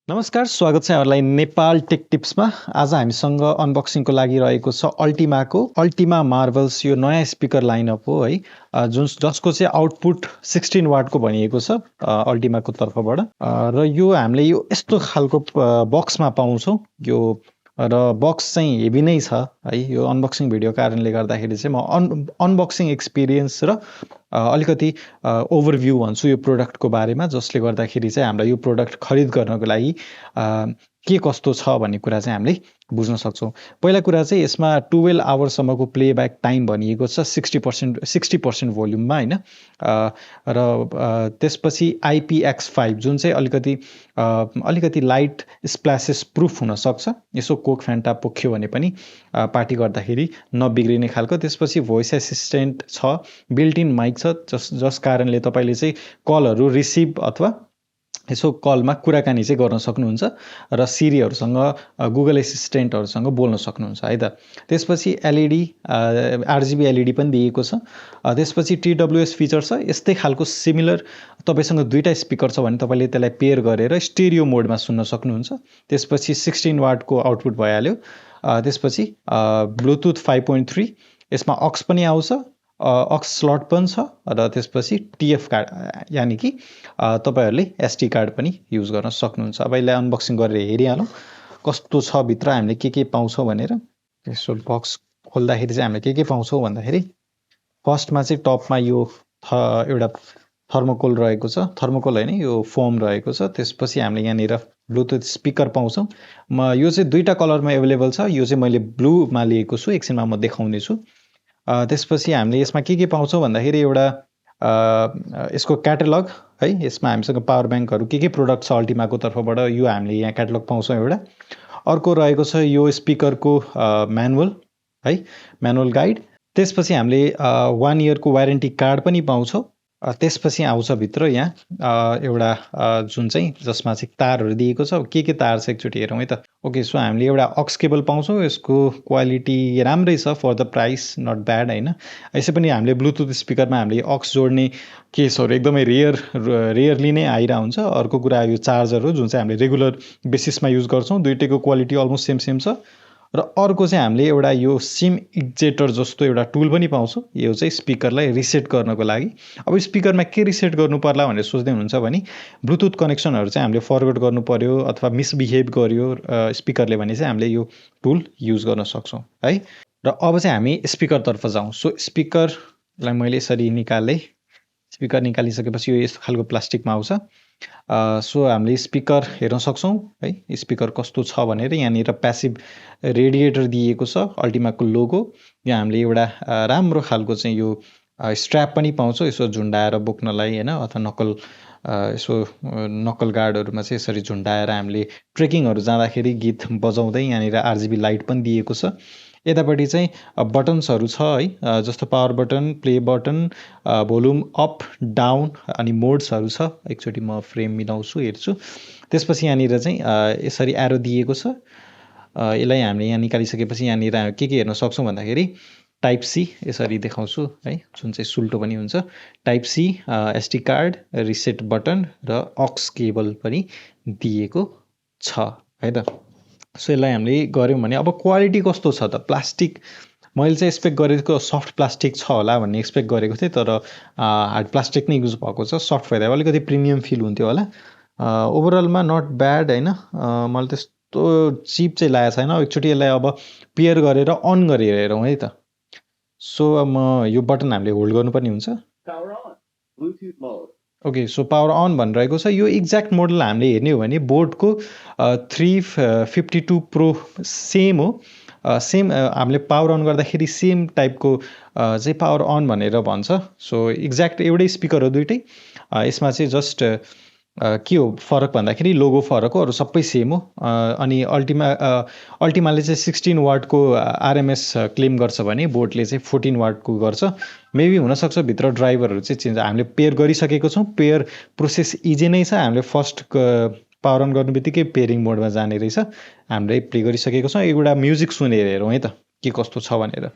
नमस्कार, स्वागत छ यहाँहरूलाई नेपाल टेक टिप्समा। आज हामीसँग अनबक्सिङको लागि रहेको छ अल्टिमा मार्भल्स यो नयाँ स्पिकर लाइनअप हो है, जसको चाहिँ आउटपुट 16 वाटको भनिएको छ अल्टिमाको तर्फबाट। र यो हामीले यो यस्तो खालको बक्समा पाउँछौँ। यो र बक्स चाहिँ हेभी नै छ है। यो अनबक्सिङ भिडियो कारणले गर्दाखेरि चाहिँ म अनबक्सिङ एक्सपिरियन्स र अलिकति ओभरभ्यू भन्छु यो प्रोडक्टको बारेमा, जसले गर्दाखेरि चाहिँ हामीलाई यो प्रोडक्ट खरिद गर्नको लागि के कस्तो छ भन्ने कुरा चाहिँ हामीले बुझ्न सक्छौँ। पहिला कुरा चाहिँ यसमा 12 आवरसम्मको प्लेब्याक टाइम भनिएको छ 60% भोल्युममा होइन। र त्यसपछि IPX5 जुन चाहिँ अलिकति लाइट स्प्ल्यासेस प्रुफ हुनसक्छ। यसो कोक फ्यान्टा पोख्यो भने पनि पार्टी गर्दाखेरि नबिग्रिने खालको। त्यसपछि भोइस एसिस्टेन्ट छ, बिल्ट इन माइक छ, जस कारणले तपाईँले चाहिँ कलहरू रिसिभ अथवा यसो कलमा कुराकानी चाहिँ गर्न सक्नुहुन्छ र सिरीहरूसँग गुगल एसिस्टेन्टहरूसँग बोल्न सक्नुहुन्छ है त। त्यसपछि एलइडी RGB एलइडी पनि दिएको छ। त्यसपछि TWS फिचर छ। यस्तै खालको सिमिलर तपाईँसँग दुईवटा स्पिकर छ भने तपाईँले त्यसलाई पेयर गरेर स्टेरियो मोडमा सुन्न सक्नुहुन्छ। त्यसपछि 16 वाटको आउटपुट भइहाल्यो। त्यसपछि ब्लुटुथ 5.3, यसमा अक्स पनि आउँछ, अक्स स्लट पनि छ र त्यसपछि TF कार्ड यानि कि तपाईँहरूले SD कार्ड पनि युज गर्न सक्नुहुन्छ। अब यसलाई अनबक्सिङ गरेर हेरिहालौँ कस्तो छ भित्र, हामीले के पाउँछौँ भनेर। यसो बक्स खोल्दाखेरि चाहिँ हामीले के पाउँछौँ भन्दाखेरि फर्स्टमा चाहिँ टपमा यो एउटा थर्मोकोल रहेको छ। थर्मोकोल होइन, यो फोम रहेको छ। त्यसपछि हामीले यहाँनिर ब्लुटुथ स्पिकर पाउँछौँ। यो चाहिँ दुईवटा कलरमा एभाइलेबल छ। यो चाहिँ मैले ब्लूमा लिएको छु, एकछिनमा म देखाउने छु। त्यसपछि हामीले यसमा के पाउँछौँ भन्दाखेरि एउटा यसको क्याटलग है। यसमा हामीसँग पावर ब्याङ्कहरू के प्रोडक्ट छ अल्टिमाको तर्फबाट, यो हामीले यहाँ क्याटलग पाउँछौँ एउटा। अर्को रहेको छ यो स्पिकरको म्यानुअल है, म्यानुअल गाइड। त्यसपछि हामीले 1 इयरको वारेन्टी कार्ड पनि पाउँछौँ। त्यसपछि आउँछ भित्र यहाँ एउटा जुन चाहिँ जसमा चाहिँ तारहरू दिएको छ। के तार छ एकचोटि हेरौँ है त। ओके, सो हामीले एउटा अक्स केबल पाउँछौँ। यसको क्वालिटी राम्रै छ for the price, not bad होइन। यसै पनि हामीले ब्लुटुथ स्पिकरमा हामीले अक्स जोड्ने केसहरू एकदमै रेयरली नै आइरहेको हुन्छ। अर्को कुरा यो चार्जर हो जुन चाहिँ हामीले रेगुलर बेसिसमा युज गर्छौँ। दुइटैको क्वालिटी अलमोस्ट सेम छ। र अर्को चाहिँ हामीले एउटा यो सिम इक्जेटर जस्तो एउटा टुल पनि पाउँछौँ। यो चाहिँ स्पिकरलाई रिसेट गर्नको लागि। अब स्पिकरमा के रिसेट गर्नु पर्ला भनेर सोच्दै हुनुहुन्छ भने ब्लुटुथ कनेक्सनहरू चाहिँ हामीले फरवर्ड गर्नु पर्यो अथवा मिसबिहेभ गर्यो स्पिकरले भने चाहिँ हामीले यो टुल युज गर्न सक्छौँ है। र अब चाहिँ हामी स्पिकरतर्फ जाउँ। सो स्पिकरलाई मैले यसरी निकालेँ। स्पिकर निकालिसकेपछि यो यस्तो खालको प्लास्टिकमा आउँछ। सो हामीले स्पिकर हेर्न सक्छौँ है, स्पिकर कस्तो छ भनेर। यहाँनिर प्यासिभ रेडिएटर दिएको छ, अल्टिमाको लोगो। यहाँ हामीले एउटा राम्रो खालको चाहिँ यो स्ट्र्याप पनि पाउँछौँ, यसो झुन्डाएर बोक्नलाई होइन, अथवा यसो नक्कल गार्डहरूमा चाहिँ यसरी झुन्डाएर हामीले ट्रेकिङहरू जाँदाखेरि गीत बजाउँदै। यहाँनिर RGB लाइट पनि दिएको छ। यतापट्टि चाहिँ बटन्सहरू छ है, जस्तो power button, play button, volume up down अनि मोड्सहरू छ। एकचोटि म फ्रेम मिलाउँछु, हेर्छु। त्यसपछि यहाँनिर चाहिँ यसरी एरो दिएको छ। यसलाई हामीले यहाँ निकालिसकेपछि यहाँनिर के हेर्न सक्छौँ भन्दाखेरि टाइप C यसरी देखाउँछु है, जुन चाहिँ सुल्टो पनि हुन्छ। Type C, SD card, reset button र अक्स केबल पनि दिएको छ है त। सो यसलाई हामीले गऱ्यौँ भने अब क्वालिटी कस्तो छ त। प्लास्टिक मैले चाहिँ एक्सपेक्ट गरेको सफ्ट प्लास्टिक छ होला भन्ने एक्सपेक्ट गरेको थिएँ, तर हार्ड प्लास्टिक नै युज भएको छ। सफ्ट भएर अलिकति प्रिमियम फिल हुन्थ्यो होला। ओभरअलमा नट ब्याड होइन। मलाई त्यस्तो चिप चाहिँ लागेको छैन। एकचोटि यसलाई अब पेयर गरेर अन गरेर हेरौँ है त। सो अब यो बटन हामीले होल्ड गर्नुपर्ने हुन्छ। ओके, सो पावर अन भनिरहेको छ। यो एक्ज्याक्ट मोडल हामीले हेर्ने हो भने बोटको 352 प्रो सेम हो। सेम हामीले पावर अन गर्दाखेरि सेम टाइपको चाहिँ पावर अन भनेर भन्छ। सो एक्ज्याक्ट एउटै स्पिकर हो दुइटै। यसमा चाहिँ जस्ट के हो फरक भन्दाखेरि लोगो फरक हो, अरू सबै सेम हो। अनि अल्टिमाले चाहिँ 16 वाटको RMS क्लेम गर्छ भने बोटले चाहिँ 14 वाटको गर्छ। मेबी हुनसक्छ भित्र ड्राइभरहरू चाहिँ चेन्ज। हामीले पेयर गरिसकेको छौँ। पेयर प्रोसेस इजी नै छ। हामीले फर्स्ट पावर अन गर्नु बित्तिकै पेयरिङ मोडमा जाने रहेछ। हामीले प्ले गरिसकेको छौँ। एउटा म्युजिक सुनेर हेरौँ है त के कस्तो छ भनेर।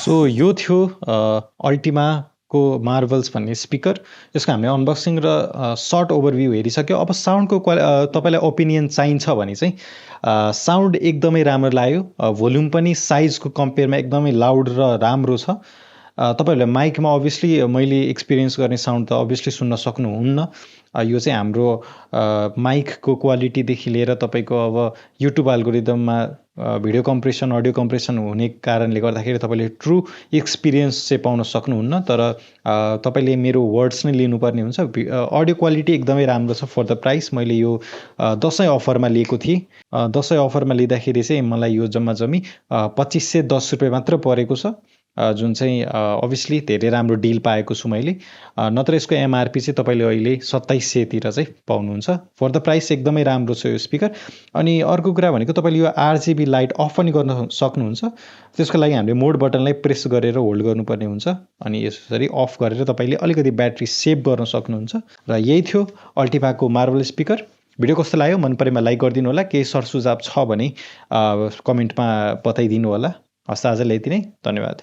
सो यो थियो अल्टिमाको मार्भल्स भन्ने स्पिकर। यसको हामीले अनबक्सिङ र सर्ट ओभरभ्यू हेरिसक्यो। अब साउन्डको तपाईँलाई ओपिनियन चाहिन्छ भने चाहिँ साउन्ड एकदमै राम्रो लाग्यो। भोल्युम पनि साइजको कम्पेयरमा एकदमै लाउड र राम्रो छ। तपाईँहरूले माइकमा अभियसली मैले एक्सपिरियन्स गर्ने साउन्ड त अभियसली सुन्न सक्नुहुन्न। यो चाहिँ हाम्रो माइकको क्वालिटीदेखि लिएर तपाईँको अब युट्युब एल्गोरिदममा भिडियो कम्प्रेसन अडियो कम्प्रेसन हुने कारणले गर्दाखेरि तपाईँले ट्रु एक्सपिरियन्स चाहिँ पाउन सक्नुहुन्न। तर तपाईँले मेरो वर्ड्स नै लिनुपर्ने हुन्छ। अडियो क्वालिटी एकदमै राम्रो छ फर द प्राइस। मैले यो दसैँ अफरमा लिएको थिएँ। दसैँ अफरमा लिँदाखेरि चाहिँ मलाई यो जम्मा जम्मी 2510 रुपियाँ मात्र परेको छ, जुन चाहिँ अभियसली धेरै राम्रो डिल पाएको छु मैले। नत्र यसको एमआरपी चाहिँ तपाईँले अहिले 2700 चाहिँ पाउनुहुन्छ। फर द प्राइस एकदमै राम्रो छ यो स्पिकर। अनि अर्को कुरा भनेको तपाईँले यो आरजिबी लाइट अफ पनि गर्न सक्नुहुन्छ। त्यसको लागि हामीले मोड बटनलाई प्रेस गरेर होल्ड गर्नुपर्ने हुन्छ। अनि यसरी अफ गरेर तपाईँले अलिकति ब्याट्री सेभ गर्न सक्नुहुन्छ। र यही थियो अल्टिमाको मार्भल स्पिकर। भिडियो कस्तो लाग्यो, मन परेमा लाइक गरिदिनु होला। केही सर सुझाव छ भने कमेन्टमा बताइदिनु होला। हस्, आजलाई यति नै, धन्यवाद।